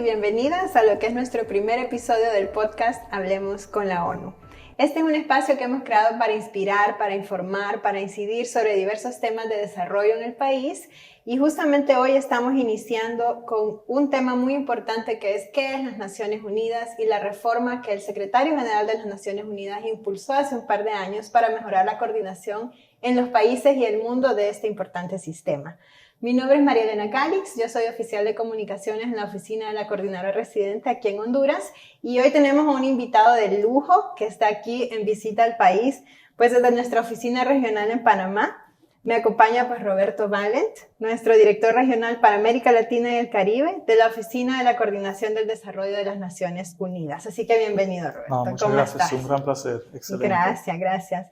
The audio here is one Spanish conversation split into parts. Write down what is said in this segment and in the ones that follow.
bienvenidas a lo que es nuestro primer episodio del podcast Hablemos con la ONU. Este es un espacio que hemos creado para inspirar, para informar, para incidir sobre diversos temas de desarrollo en el país, y justamente hoy estamos iniciando con un tema muy importante que es ¿qué es las Naciones Unidas? Y la reforma que el secretario general de las Naciones Unidas impulsó hace un par de años para mejorar la coordinación en los países y el mundo de este importante sistema. Mi nombre es María Elena Calix, yo soy oficial de comunicaciones en la oficina de la coordinadora residente aquí en Honduras, y hoy tenemos a un invitado de lujo que está aquí en visita al país, pues desde nuestra oficina regional en Panamá. Me acompaña pues Roberto Valent, nuestro director regional para América Latina y el Caribe de la Oficina de la Coordinación del Desarrollo de las Naciones Unidas. Así que bienvenido, Roberto. Muchas gracias, estás? Un gran placer, excelente. Gracias.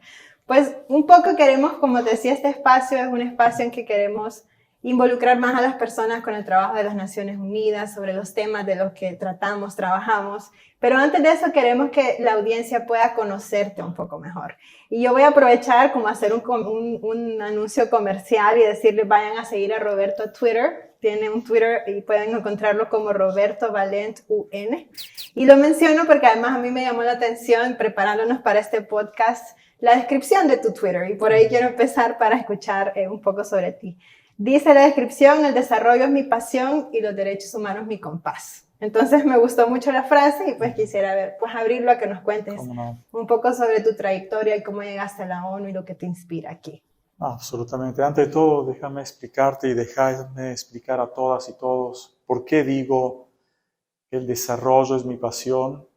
Pues un poco queremos, como te decía, este espacio es un espacio en que queremos involucrar más a las personas con el trabajo de las Naciones Unidas, sobre los temas de los que trabajamos. Pero antes de eso queremos que la audiencia pueda conocerte un poco mejor. Y yo voy a aprovechar como hacer un anuncio comercial y decirles vayan a seguir a Roberto a Twitter. Tiene un Twitter y pueden encontrarlo como Roberto Valent UN. Y lo menciono porque además a mí me llamó la atención, preparándonos para este podcast, la descripción de tu Twitter. Y por ahí quiero empezar para escuchar un poco sobre ti. Dice la descripción: el desarrollo es mi pasión y los derechos humanos mi compás. Entonces me gustó mucho la frase y pues quisiera abrirlo a que nos cuentes un poco sobre tu trayectoria y cómo llegaste a la ONU y lo que te inspira aquí. Absolutamente. Antes de todo, déjame explicarte y déjame explicar a todas y todos por qué digo que el desarrollo es mi pasión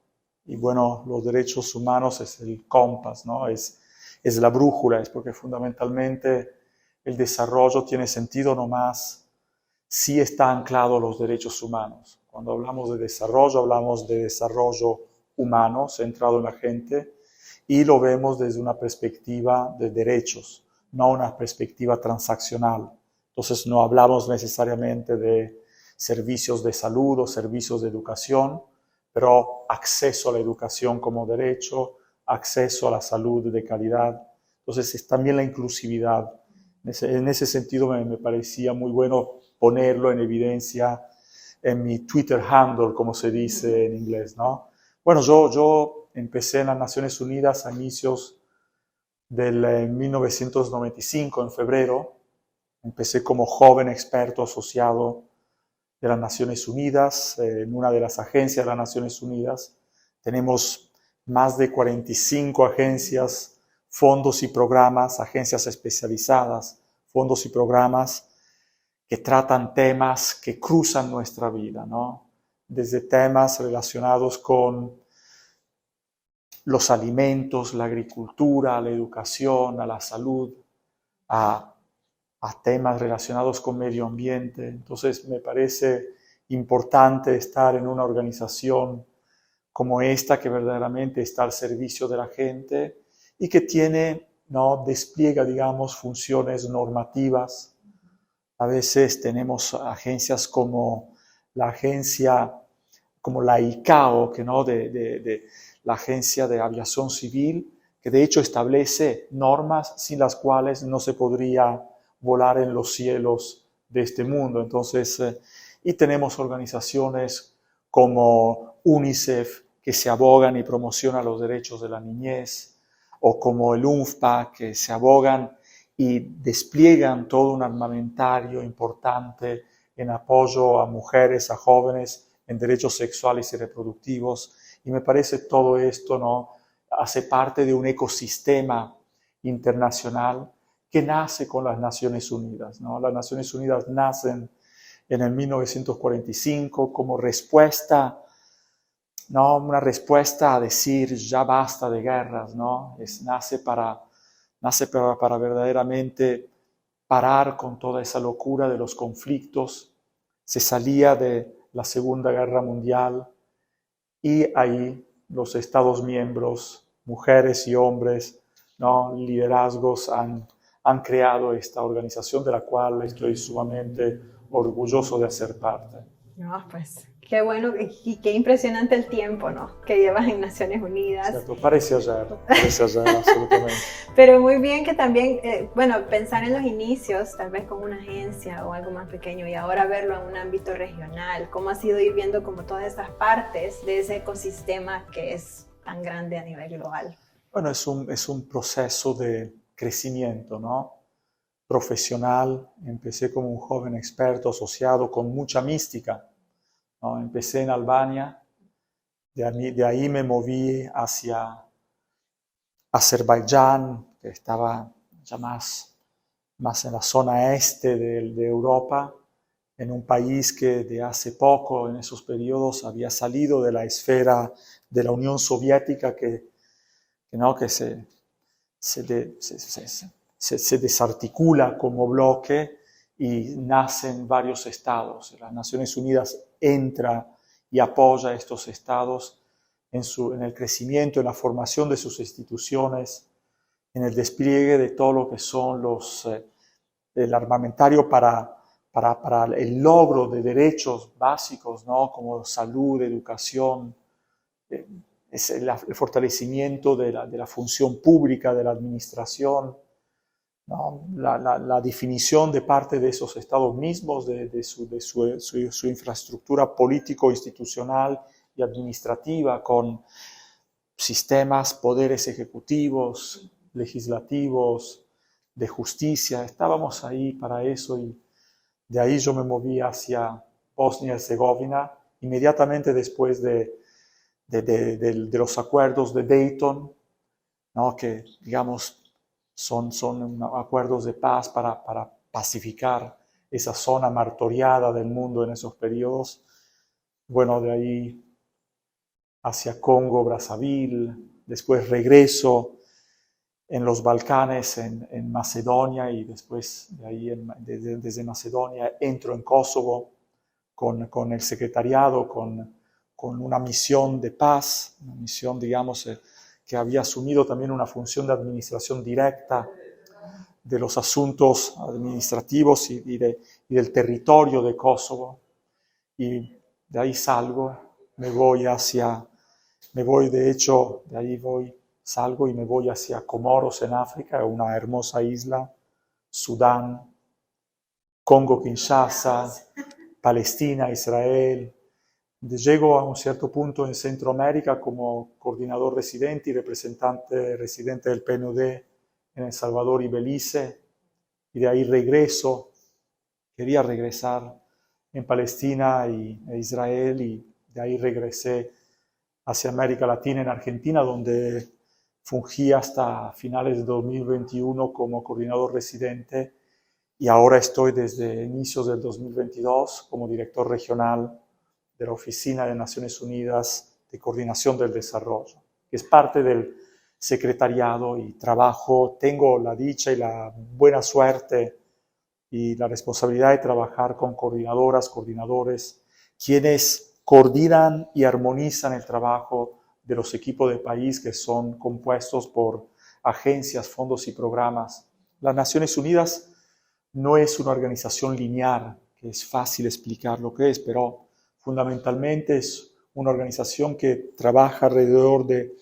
y bueno, los derechos humanos es el compás, ¿no? Es la brújula, es porque fundamentalmente el desarrollo tiene sentido nomás si está anclado a los derechos humanos. Cuando hablamos de desarrollo humano, centrado en la gente, y lo vemos desde una perspectiva de derechos, no una perspectiva transaccional. Entonces no hablamos necesariamente de servicios de salud o servicios de educación, pero acceso a la educación como derecho, acceso a la salud de calidad. Entonces es también la inclusividad. En ese sentido me parecía muy bueno ponerlo en evidencia en mi Twitter handle, como se dice en inglés, ¿no? Bueno, yo empecé en las Naciones Unidas a inicios del 1995, en febrero. Empecé como joven experto asociado de las Naciones Unidas, en una de las agencias de las Naciones Unidas. Tenemos más de 45 agencias, fondos y programas, agencias especializadas, fondos y programas que tratan temas que cruzan nuestra vida, ¿no? Desde temas relacionados con los alimentos, la agricultura, la educación, a la salud, a temas relacionados con medio ambiente. Entonces me parece importante estar en una organización como esta que verdaderamente está al servicio de la gente y que despliega, digamos, funciones normativas. A veces tenemos agencias como la ICAO, de la Agencia de Aviación Civil, que de hecho establece normas sin las cuales no se podría volar en los cielos de este mundo. Entonces, y tenemos organizaciones como UNICEF, que se abogan y promocionan los derechos de la niñez, o como el UNFPA, que se abogan y despliegan todo un armamentario importante en apoyo a mujeres, a jóvenes, en derechos sexuales y reproductivos. Y me parece todo esto, hace parte de un ecosistema internacional que nace con las Naciones Unidas, ¿no? Las Naciones Unidas nacen en el 1945 como respuesta, ¿no? Una respuesta a decir ya basta de guerras, ¿no? Nace para verdaderamente parar con toda esa locura de los conflictos. Se salía de la Segunda Guerra Mundial y ahí los Estados miembros, mujeres y hombres, ¿no? Liderazgos han creado esta organización de la cual estoy sumamente orgulloso de ser parte. No, pues Qué bueno y qué impresionante el tiempo, ¿no?, que llevas en Naciones Unidas. Cierto, parece ayer, absolutamente. Pero muy bien que también, pensar en los inicios, tal vez con una agencia o algo más pequeño, y ahora verlo en un ámbito regional, cómo ha sido ir viendo como todas esas partes de ese ecosistema que es tan grande a nivel global. Bueno, es un proceso de crecimiento, ¿no? Profesional. Empecé como un joven experto asociado con mucha mística, ¿no? Empecé en Albania, de ahí me moví hacia Azerbaiyán, que estaba ya más en la zona este de Europa, en un país que de hace poco, en esos periodos, había salido de la esfera de la Unión Soviética, que se desarticula como bloque y nacen varios estados. Las Naciones Unidas entra y apoya a estos estados en el crecimiento, en la formación de sus instituciones, en el despliegue de todo lo que son el armamentario para el logro de derechos básicos, ¿no?, como salud, educación, es el fortalecimiento de la función pública, de la administración, ¿no?, la definición de parte de esos estados mismos, de su infraestructura político-institucional y administrativa, con sistemas, poderes ejecutivos, legislativos, de justicia. Estábamos ahí para eso, y de ahí yo me moví hacia Bosnia y Herzegovina, inmediatamente después de los acuerdos de Dayton, ¿no?, que digamos son acuerdos de paz para pacificar esa zona martoriada del mundo en esos periodos. Bueno, de ahí hacia Congo, Brazzaville, después regreso en los Balcanes, en Macedonia, y después de ahí, desde Macedonia, entro en Kosovo con el secretariado, con una misión de paz, una misión, digamos, que había asumido también una función de administración directa de los asuntos administrativos y del territorio de Kosovo. Y de ahí salgo, salgo y me voy hacia Comoros en África, una hermosa isla, Sudán, Congo-Kinshasa, Palestina, Israel. Llego a un cierto punto en Centroamérica como coordinador residente y representante residente del PNUD en El Salvador y Belice, y de ahí quería regresar en Palestina e Israel, y de ahí regresé hacia América Latina, en Argentina, donde fungí hasta finales de 2021 como coordinador residente, y ahora estoy desde inicios del 2022 como director regional de la Oficina de Naciones Unidas de Coordinación del Desarrollo, que es parte del secretariado, y tengo la dicha y la buena suerte y la responsabilidad de trabajar con coordinadoras, coordinadores, quienes coordinan y armonizan el trabajo de los equipos de país que son compuestos por agencias, fondos y programas. Las Naciones Unidas no es una organización lineal, que es fácil explicar lo que es, pero fundamentalmente es una organización que trabaja alrededor de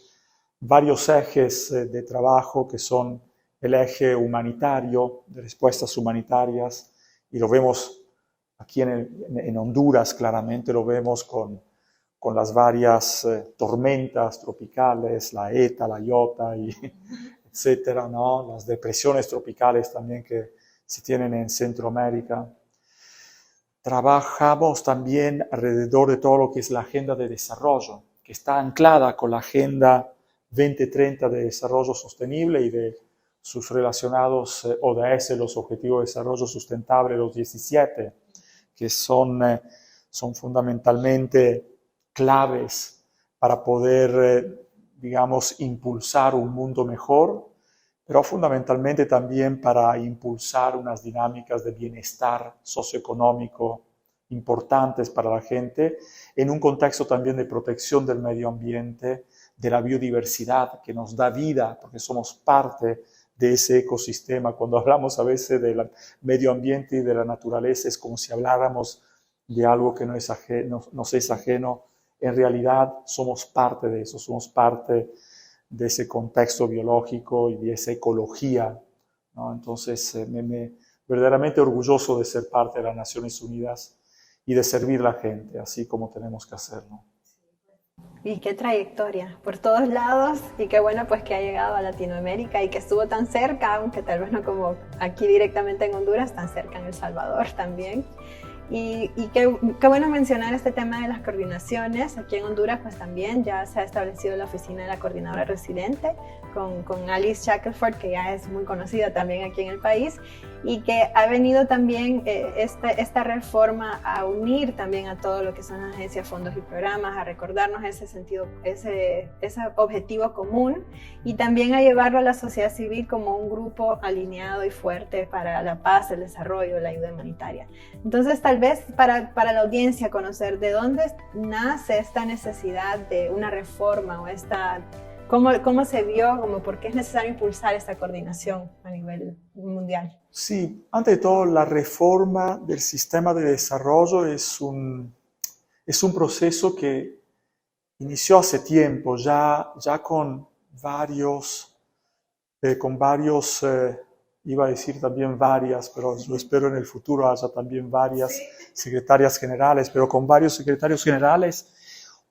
varios ejes de trabajo, que son el eje humanitario, de respuestas humanitarias, y lo vemos aquí en Honduras, claramente lo vemos con las varias tormentas tropicales, la ETA, la IOTA, etcétera, ¿no? Las depresiones tropicales también que se tienen en Centroamérica. Trabajamos también alrededor de todo lo que es la agenda de desarrollo, que está anclada con la Agenda 2030 de Desarrollo Sostenible y de sus relacionados ODS, los Objetivos de Desarrollo Sustentable, los 17, que son fundamentalmente claves para poder, impulsar un mundo mejor, pero fundamentalmente también para impulsar unas dinámicas de bienestar socioeconómico importantes para la gente, en un contexto también de protección del medio ambiente, de la biodiversidad que nos da vida, porque somos parte de ese ecosistema. Cuando hablamos a veces del medio ambiente y de la naturaleza, es como si habláramos de algo que nos es ajeno. En realidad somos parte de eso, somos parte de ese contexto biológico y de esa ecología, ¿no? Entonces, verdaderamente orgulloso de ser parte de las Naciones Unidas y de servir a la gente, así como tenemos que hacerlo. Y qué trayectoria, por todos lados, y qué bueno pues que ha llegado a Latinoamérica y que estuvo tan cerca, aunque tal vez no como aquí directamente en Honduras, tan cerca en El Salvador también. Y qué bueno mencionar este tema de las coordinaciones. Aquí en Honduras pues también ya se ha establecido la oficina de la coordinadora residente con Alice Shackelford, que ya es muy conocida también aquí en el país, y que ha venido también esta reforma a unir también a todo lo que son agencias, fondos y programas, a recordarnos ese sentido, ese objetivo común, y también a llevarlo a la sociedad civil como un grupo alineado y fuerte para la paz, el desarrollo, la ayuda humanitaria. Entonces, tal vez para la audiencia conocer de dónde nace esta necesidad de una reforma o cómo se vio, como por qué es necesario impulsar esta coordinación a nivel mundial. Sí, ante de todo, la reforma del sistema de desarrollo es un proceso que inició hace tiempo, ya con varios, iba a decir también varias, pero yo espero en el futuro haya también varias secretarias generales, pero con varios secretarios generales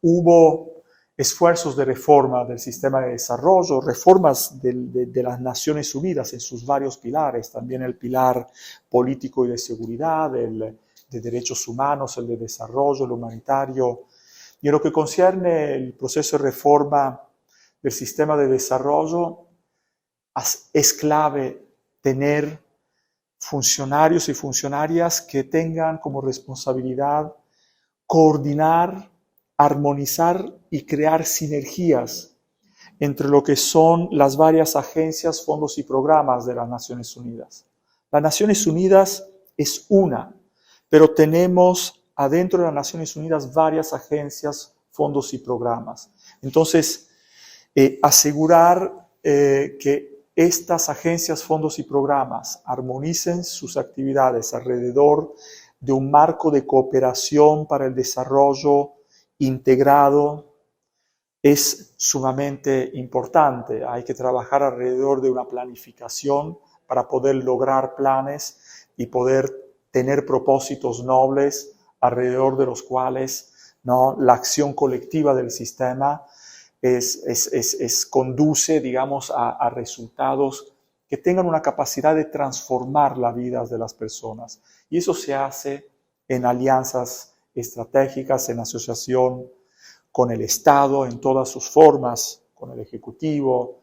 hubo esfuerzos de reforma del sistema de desarrollo, reformas de las Naciones Unidas en sus varios pilares, también el pilar político y de seguridad, el de derechos humanos, el de desarrollo, el humanitario. Y en lo que concierne el proceso de reforma del sistema de desarrollo, es clave tener funcionarios y funcionarias que tengan como responsabilidad coordinar, armonizar y crear sinergias entre lo que son las varias agencias, fondos y programas de las Naciones Unidas. Las Naciones Unidas es una, pero tenemos adentro de las Naciones Unidas varias agencias, fondos y programas. Entonces, asegurar que estas agencias, fondos y programas armonicen sus actividades alrededor de un marco de cooperación para el desarrollo integrado es sumamente importante. Hay que trabajar alrededor de una planificación para poder lograr planes y poder tener propósitos nobles alrededor de los cuales, ¿no?, la acción colectiva del sistema conduce, digamos, a resultados que tengan una capacidad de transformar la vida de las personas. Y eso se hace en alianzas estratégicas, en asociación con el Estado, en todas sus formas, con el Ejecutivo,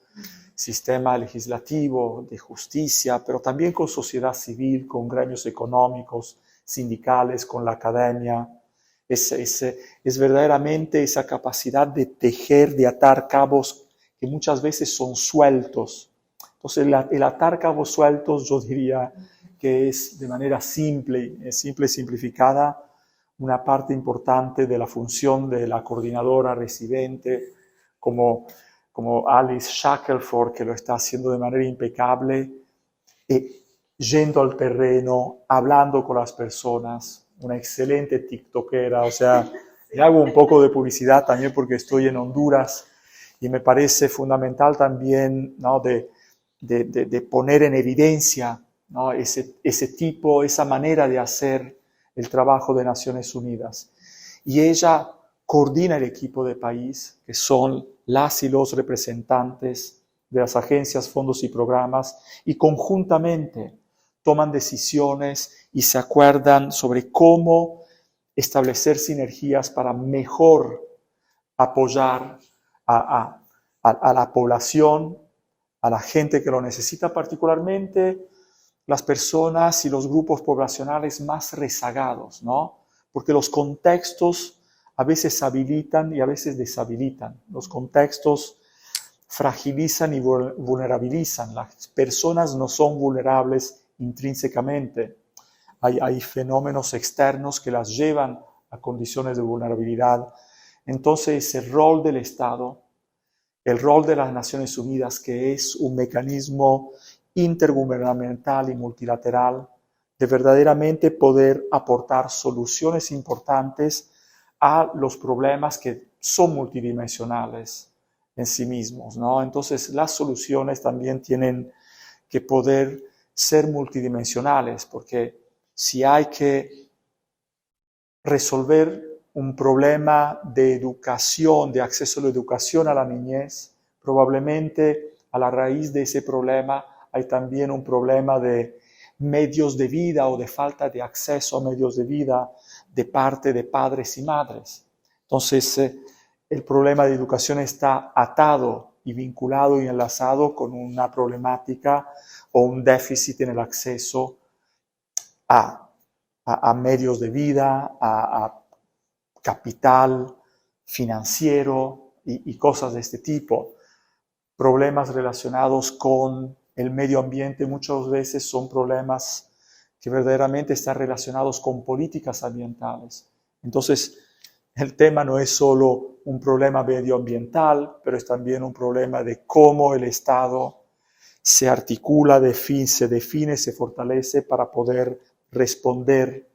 sistema legislativo, de justicia, pero también con sociedad civil, con gremios económicos, sindicales, con la academia. Es verdaderamente esa capacidad de tejer, de atar cabos que muchas veces son sueltos. Entonces, el atar cabos sueltos, yo diría que es de manera simplificada, una parte importante de la función de la coordinadora residente, como Alice Shackelford, que lo está haciendo de manera impecable, yendo al terreno, hablando con las personas, una excelente tiktokera, o sea, le hago un poco de publicidad también porque estoy en Honduras y me parece fundamental también, ¿no?, de poner en evidencia, ¿no?, esa manera de hacer el trabajo de Naciones Unidas. Y ella coordina el equipo de país, que son las y los representantes de las agencias, fondos y programas, y conjuntamente toman decisiones y se acuerdan sobre cómo establecer sinergias para mejor apoyar a la población, a la gente que lo necesita, particularmente las personas y los grupos poblacionales más rezagados, ¿no? Porque los contextos a veces habilitan y a veces deshabilitan. Los contextos fragilizan y vulnerabilizan. Las personas no son vulnerables intrínsecamente. Hay fenómenos externos que las llevan a condiciones de vulnerabilidad. Entonces, el rol del Estado, el rol de las Naciones Unidas, que es un mecanismo intergubernamental y multilateral de verdaderamente poder aportar soluciones importantes a los problemas que son multidimensionales en sí mismos, ¿no? Entonces, las soluciones también tienen que poder ser multidimensionales, porque si hay que resolver un problema de educación, de acceso a la educación a la niñez, probablemente a la raíz de ese problema hay también un problema de medios de vida o de falta de acceso a medios de vida de parte de padres y madres. Entonces, el problema de educación está atado y vinculado y enlazado con una problemática o un déficit en el acceso a medios de vida, a capital financiero y cosas de este tipo. Problemas relacionados con el medio ambiente muchas veces son problemas que verdaderamente están relacionados con políticas ambientales. Entonces, el tema no es solo un problema medioambiental, pero es también un problema de cómo el Estado se articula, se define, se fortalece para poder responder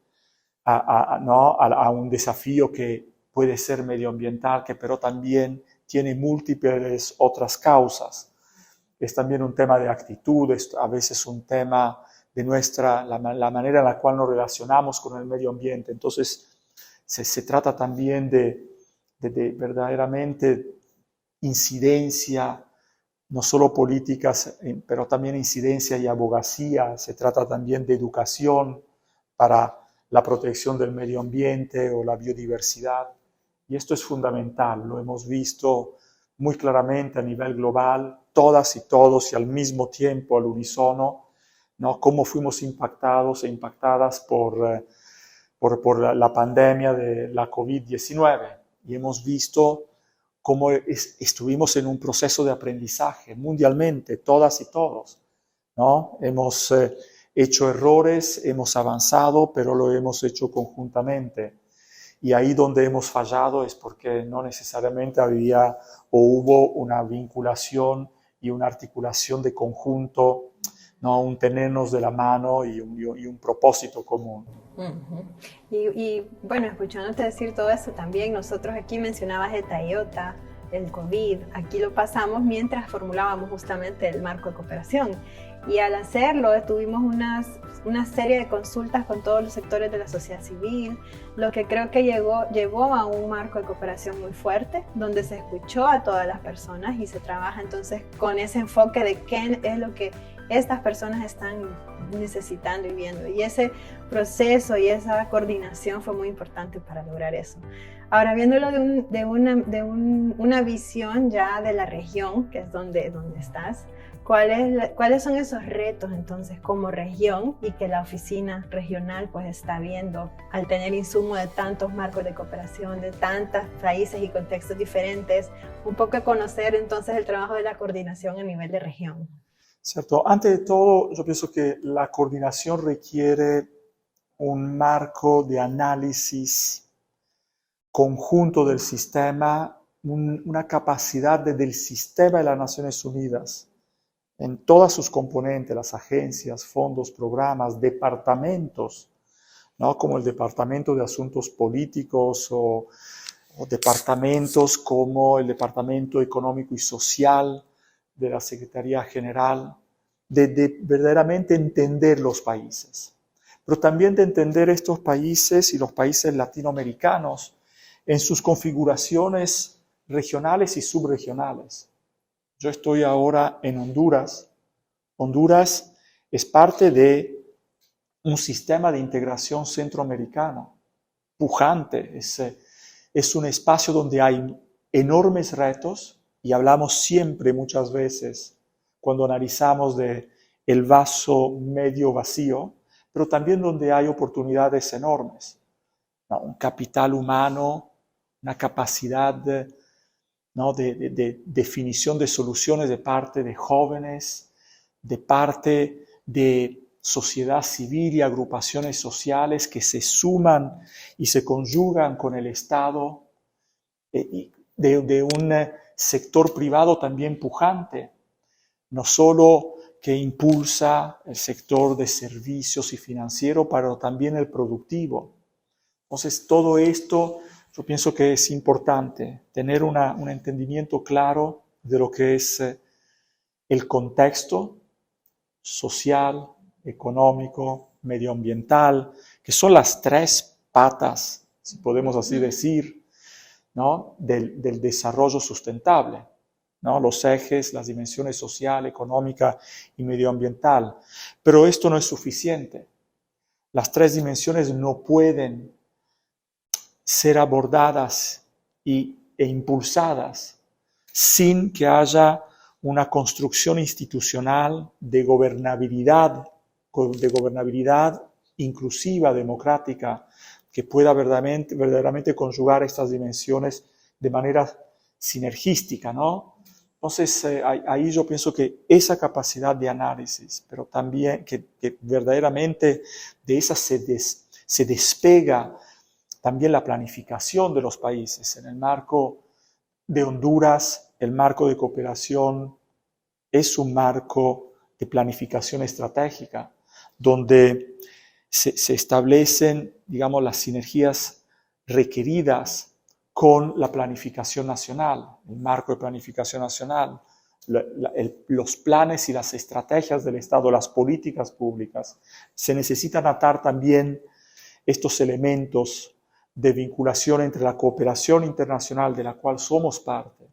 a un desafío que puede ser medioambiental, que pero también tiene múltiples otras causas. Es también un tema de actitud, es a veces un tema de la manera en la cual nos relacionamos con el medio ambiente. Entonces, se trata también de verdaderamente incidencia, no solo políticas, pero también incidencia y abogacía. Se trata también de educación para la protección del medio ambiente o la biodiversidad. Y esto es fundamental, lo hemos visto muy claramente a nivel global, todas y todos y al mismo tiempo, al unísono, ¿no? Cómo fuimos impactados e impactadas por la pandemia de la COVID-19. Y hemos visto cómo estuvimos en un proceso de aprendizaje mundialmente, todas y todos, ¿no? Hemos hecho errores, hemos avanzado, pero lo hemos hecho conjuntamente. Y ahí donde hemos fallado es porque no necesariamente había o hubo una vinculación y una articulación de conjunto, ¿no? Un tenernos de la mano y un propósito común. Y bueno, escuchándote decir todo eso también, nosotros aquí mencionabas el Toyota, el COVID, aquí lo pasamos mientras formulábamos justamente el marco de cooperación. Y al hacerlo tuvimos una serie de consultas con todos los sectores de la sociedad civil, lo que creo que llevó a un marco de cooperación muy fuerte, donde se escuchó a todas las personas y se trabaja entonces con ese enfoque de qué es lo que estas personas están necesitando y viendo. Y ese proceso y esa coordinación fue muy importante para lograr eso. Ahora, viéndolo de una visión ya de la región, que es donde estás, ¿cuáles son esos retos entonces como región y que la oficina regional pues está viendo al tener insumo de tantos marcos de cooperación, de tantos países y contextos diferentes? Un poco conocer entonces el trabajo de la coordinación a nivel de región. Cierto. Antes de todo, yo pienso que la coordinación requiere un marco de análisis conjunto del sistema, una capacidad del sistema de las Naciones Unidas en todas sus componentes, las agencias, fondos, programas, departamentos, ¿no? Como el Departamento de Asuntos Políticos o departamentos como el Departamento Económico y Social de la Secretaría General, de verdaderamente entender los países, pero también de entender estos países y los países latinoamericanos en sus configuraciones regionales y subregionales. Yo estoy ahora en Honduras. Honduras es parte de un sistema de integración centroamericano pujante. Es un espacio donde hay enormes retos y hablamos siempre, muchas veces, cuando analizamos el vaso medio vacío, pero también donde hay oportunidades enormes, ¿no? Un capital humano, una capacidad, ¿no? de definición de soluciones de parte de jóvenes, de parte de sociedad civil y agrupaciones sociales que se suman y se conjugan con el Estado, y de un sector privado también pujante, no solo que impulsa el sector de servicios y financiero, pero también el productivo. Entonces, todo esto yo pienso que es importante, tener un entendimiento claro de lo que es el contexto social, económico, medioambiental, que son las tres patas, si podemos así decir, ¿no? del desarrollo sustentable, ¿no? Los ejes, las dimensiones social, económica y medioambiental. Pero esto no es suficiente. Las tres dimensiones no pueden ser abordadas e impulsadas sin que haya una construcción institucional de gobernabilidad inclusiva, democrática, que pueda verdaderamente conjugar estas dimensiones de manera sinergística, ¿no? Entonces, ahí yo pienso que esa capacidad de análisis, pero también que verdaderamente de esa se despega también la planificación de los países. En el marco de Honduras, el marco de cooperación es un marco de planificación estratégica, donde se establecen, digamos, las sinergias requeridas con la planificación nacional, el marco de planificación nacional, los planes y las estrategias del Estado, las políticas públicas. Se necesitan atar también estos elementos de vinculación entre la cooperación internacional de la cual somos parte,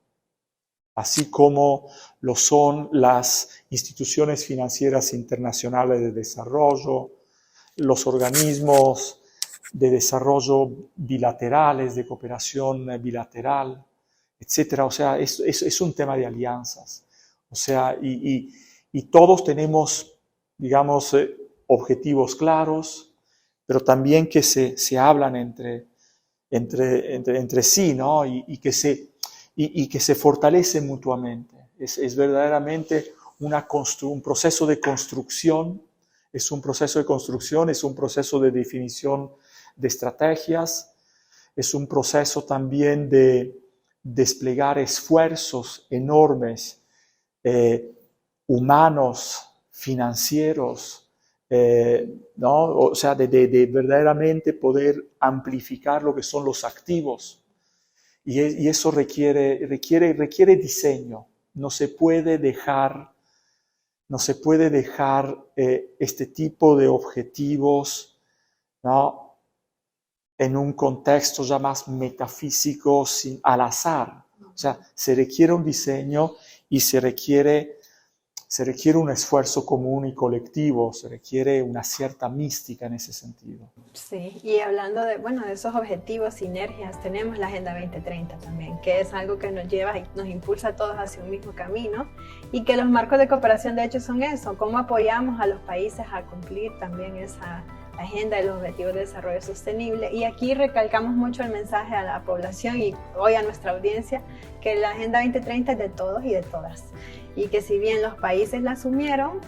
así como lo son las instituciones financieras internacionales de desarrollo, los organismos de desarrollo bilaterales, de cooperación bilateral, etc. O sea, es un tema de alianzas. O sea, y todos tenemos, digamos, objetivos claros, pero también que se hablan entre sí, ¿no? y que se fortalecen mutuamente. Es verdaderamente un proceso de construcción, es un proceso de definición de estrategias, es un proceso también de desplegar esfuerzos enormes, humanos, financieros, ¿no? O sea, de verdaderamente poder amplificar lo que son los activos. Y eso requiere diseño. No se puede dejar este tipo de objetivos, ¿no? En un contexto ya más metafísico, al azar. O sea, se requiere un diseño y se requiere un esfuerzo común y colectivo, se requiere una cierta mística en ese sentido. Sí, y hablando de esos objetivos, sinergias, tenemos la Agenda 2030 también, que es algo que nos lleva y nos impulsa a todos hacia un mismo camino, y que los marcos de cooperación de hecho son eso, cómo apoyamos a los países a cumplir también esa agenda de los objetivos de desarrollo sostenible. Y aquí recalcamos mucho el mensaje a la población y hoy a nuestra audiencia, que la Agenda 2030 es de todos y de todas, y que si bien los países la asumieron,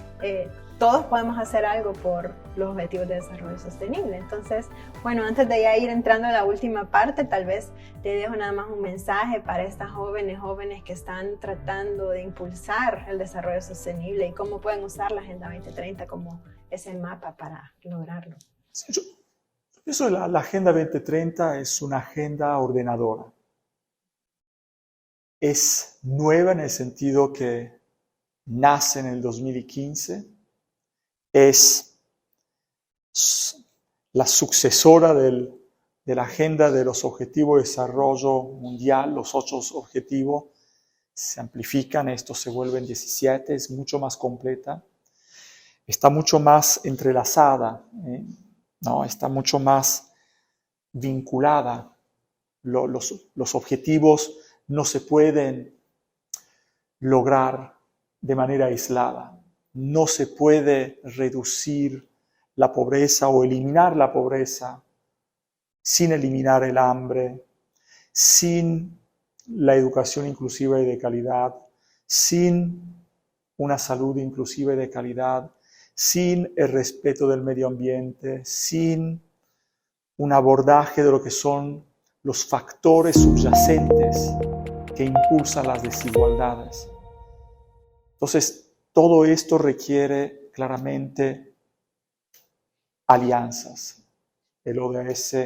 todos podemos hacer algo por los objetivos de desarrollo sostenible. Entonces, bueno, antes de ya ir entrando a la última parte, tal vez te dejo nada más un mensaje para estas jóvenes que están tratando de impulsar el desarrollo sostenible y cómo pueden usar la Agenda 2030 como ese mapa para lograrlo. Sí, yo pienso que la Agenda 2030 es una agenda ordenadora. Es nueva en el sentido que nace en el 2015, es la sucesora de la agenda de los Objetivos de Desarrollo Mundial. Los 8 objetivos se amplifican, estos se vuelven 17, es mucho más completa, está mucho más entrelazada, ¿no? Está mucho más vinculada. Los objetivos no se pueden lograr de manera aislada. No se puede reducir la pobreza o eliminar la pobreza sin eliminar el hambre, sin la educación inclusiva y de calidad, sin una salud inclusiva y de calidad, sin el respeto del medio ambiente, sin un abordaje de lo que son los factores subyacentes que impulsan las desigualdades. Entonces, todo esto requiere claramente alianzas, el ODS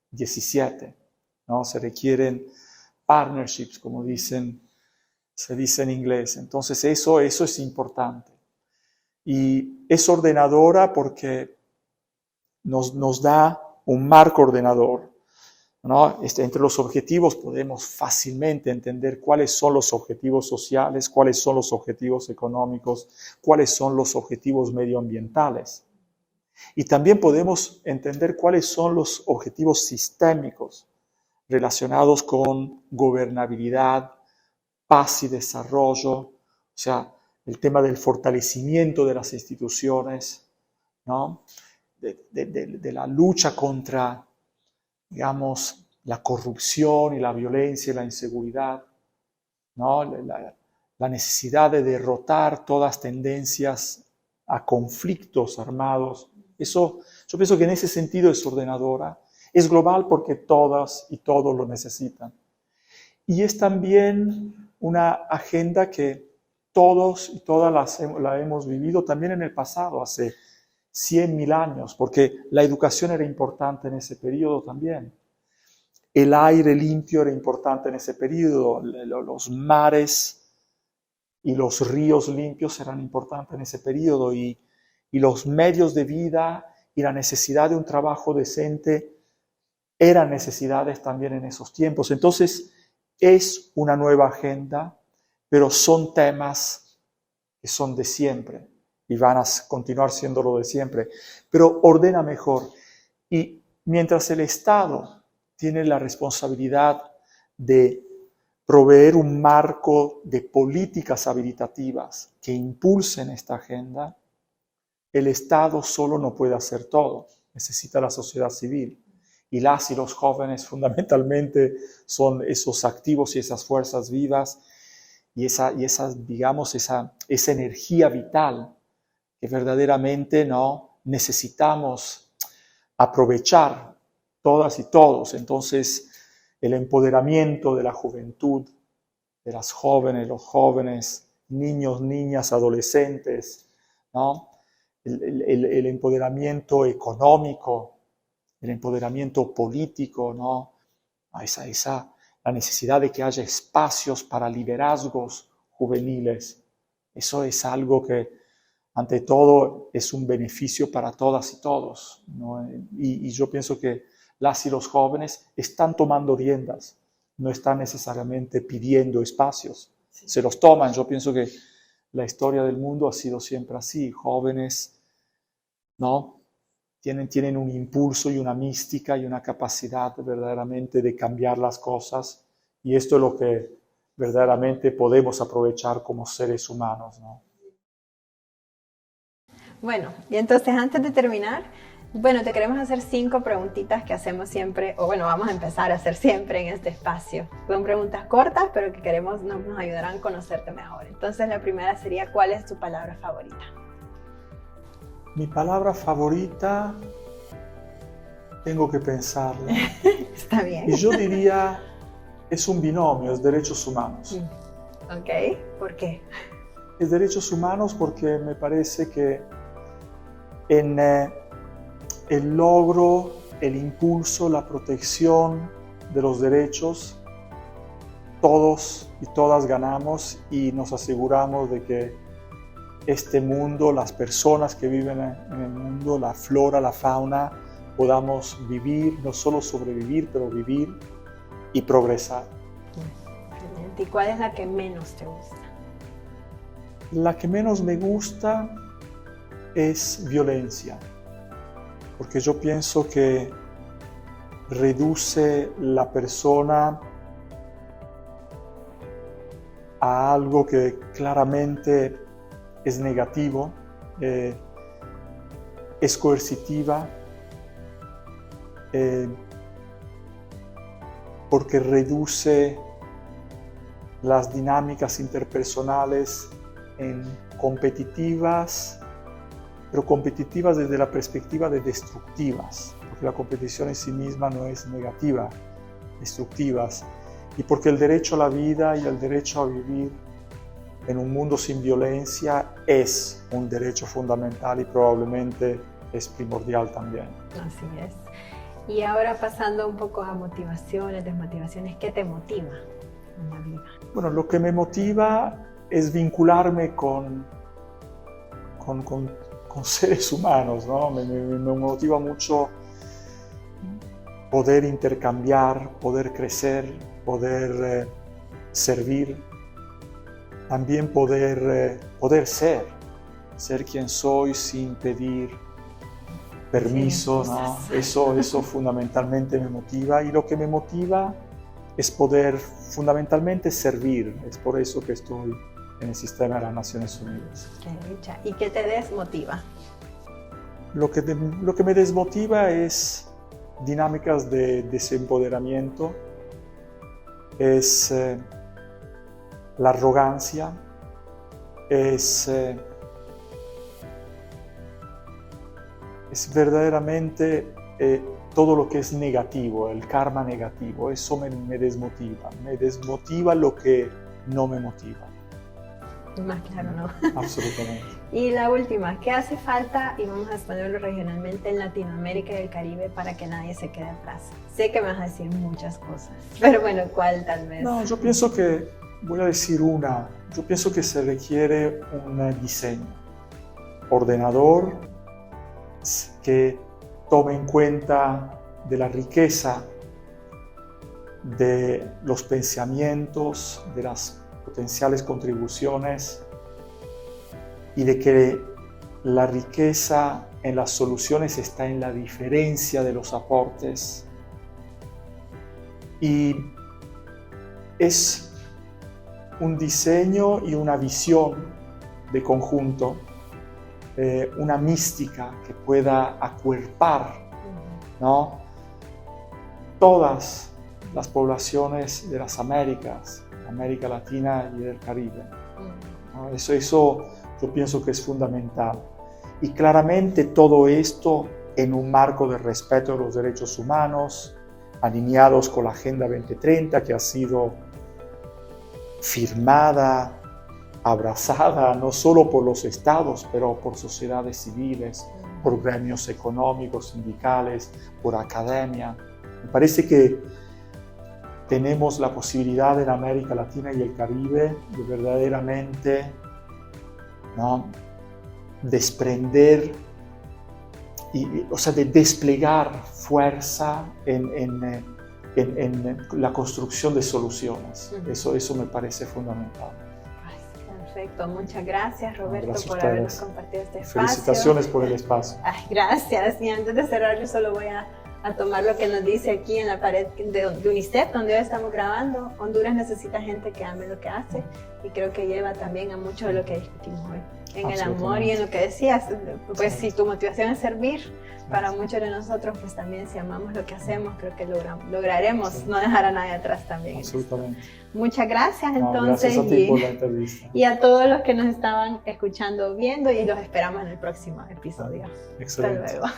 17, ¿no? Se requieren partnerships, como se dice en inglés. Entonces eso es importante. Y es ordenadora porque nos da un marco ordenador, ¿no? Entre los objetivos podemos fácilmente entender cuáles son los objetivos sociales, cuáles son los objetivos económicos, cuáles son los objetivos medioambientales. Y también podemos entender cuáles son los objetivos sistémicos relacionados con gobernabilidad, paz y desarrollo, o sea, el tema del fortalecimiento de las instituciones, ¿no? De la lucha contra, digamos, la corrupción y la violencia y la inseguridad, ¿no? La necesidad de derrotar todas tendencias a conflictos armados. Eso, yo pienso que en ese sentido es ordenadora. Es global porque todas y todos lo necesitan. Y es también una agenda que todos y todas la hemos vivido también en el pasado, hace 100.000 años, porque la educación era importante en ese periodo también. El aire limpio era importante en ese periodo, los mares y los ríos limpios eran importantes en ese periodo, y los medios de vida y la necesidad de un trabajo decente eran necesidades también en esos tiempos. Entonces, es una nueva agenda, pero son temas que son de siempre y van a continuar siendo lo de siempre, pero ordena mejor. Y mientras el Estado tiene la responsabilidad de proveer un marco de políticas habilitativas que impulsen esta agenda, el Estado solo no puede hacer todo, necesita la sociedad civil. Y los jóvenes fundamentalmente son esos activos y esas fuerzas vivas y esa energía vital que verdaderamente no necesitamos aprovechar todas y todos. Entonces, el empoderamiento de la juventud, de las jóvenes, los jóvenes, niños, niñas, adolescentes, ¿no? El empoderamiento económico, el empoderamiento político, ¿no? La necesidad de que haya espacios para liderazgos juveniles. Eso es algo que, ante todo, es un beneficio para todas y todos, ¿no? Y yo pienso que las y los jóvenes están tomando riendas, no están necesariamente pidiendo espacios, sí. Se los toman. Yo pienso que la historia del mundo ha sido siempre así, jóvenes, ¿no? Tienen un impulso y una mística y una capacidad verdaderamente de cambiar las cosas, y esto es lo que verdaderamente podemos aprovechar como seres humanos, ¿no? Bueno, y entonces antes de terminar, te queremos hacer 5 preguntitas que hacemos siempre, vamos a empezar a hacer siempre en este espacio. Son preguntas cortas, pero que nos ayudarán a conocerte mejor. Entonces la primera sería, ¿cuál es tu palabra favorita? Mi palabra favorita, tengo que pensarla. Está bien. Y yo diría, es un binomio, es derechos humanos. Ok, ¿por qué? Es derechos humanos porque me parece que en el logro, el impulso, la protección de los derechos, todos y todas ganamos y nos aseguramos de que este mundo, las personas que viven en el mundo, la flora, la fauna, podamos vivir, no solo sobrevivir, pero vivir y progresar. ¿Y cuál es la que menos te gusta? La que menos me gusta es violencia, porque yo pienso que reduce la persona a algo que claramente es negativo, es coercitiva, porque reduce las dinámicas interpersonales en competitivas, pero competitivas desde la perspectiva de destructivas, porque la competición en sí misma no es negativa, destructivas, y porque el derecho a la vida y el derecho a vivir en un mundo sin violencia es un derecho fundamental y probablemente es primordial también. Así es. Y ahora pasando un poco a motivaciones, desmotivaciones, ¿qué te motiva en la vida? Bueno, lo que me motiva es vincularme con seres humanos, ¿no? Me motiva mucho poder intercambiar, poder crecer, poder servir, también poder ser quien soy sin pedir permiso, ¿no? Eso fundamentalmente me motiva, y lo que me motiva es poder fundamentalmente servir. Es por eso que estoy en el sistema de las Naciones Unidas. Qué dicha. ¿Y qué te desmotiva? Lo que me desmotiva es dinámicas de desempoderamiento, es la arrogancia, es verdaderamente todo lo que es negativo, el karma negativo. Eso me desmotiva. Me desmotiva lo que no me motiva. Más claro, ¿no? Absolutamente. Y la última, ¿qué hace falta, y vamos a exponerlo regionalmente, en Latinoamérica y el Caribe para que nadie se quede atrás? Sé que me vas a decir muchas cosas, pero bueno, ¿cuál tal vez? No, yo pienso que, voy a decir una, yo pienso que se requiere un diseño ordenador que tome en cuenta de la riqueza de los pensamientos, de las potenciales contribuciones, y de que la riqueza en las soluciones está en la diferencia de los aportes. Y es un diseño y una visión de conjunto, una mística que pueda acuerpar, ¿no?, todas las poblaciones de las Américas, América Latina y del Caribe, ¿no? Eso yo pienso que es fundamental. Y claramente todo esto en un marco de respeto de los derechos humanos, alineados con la Agenda 2030, que ha sido firmada, abrazada, no solo por los estados, pero por sociedades civiles, por gremios económicos, sindicales, por academia. Me parece que tenemos la posibilidad en América Latina y el Caribe de verdaderamente, ¿no?, desprender, de desplegar fuerza en la construcción de soluciones. Eso me parece fundamental. Perfecto, muchas gracias, Roberto, gracias por habernos compartido este espacio. Felicitaciones por el espacio. Ay, gracias. Y antes de cerrar, yo solo voy a tomar lo que nos dice aquí en la pared de UNICEF, donde hoy estamos grabando. Honduras necesita gente que ame lo que hace, y creo que lleva también a mucho de lo que discutimos hoy. En el amor y en lo que decías, pues si tu motivación es servir, para muchos de nosotros, pues también si amamos lo que hacemos, creo que lograremos no dejar a nadie atrás también. Absolutamente. Muchas gracias, entonces. Gracias a ti por la entrevista. Y a todos los que nos estaban escuchando, viendo, y los esperamos en el próximo episodio. Excelente. Hasta luego.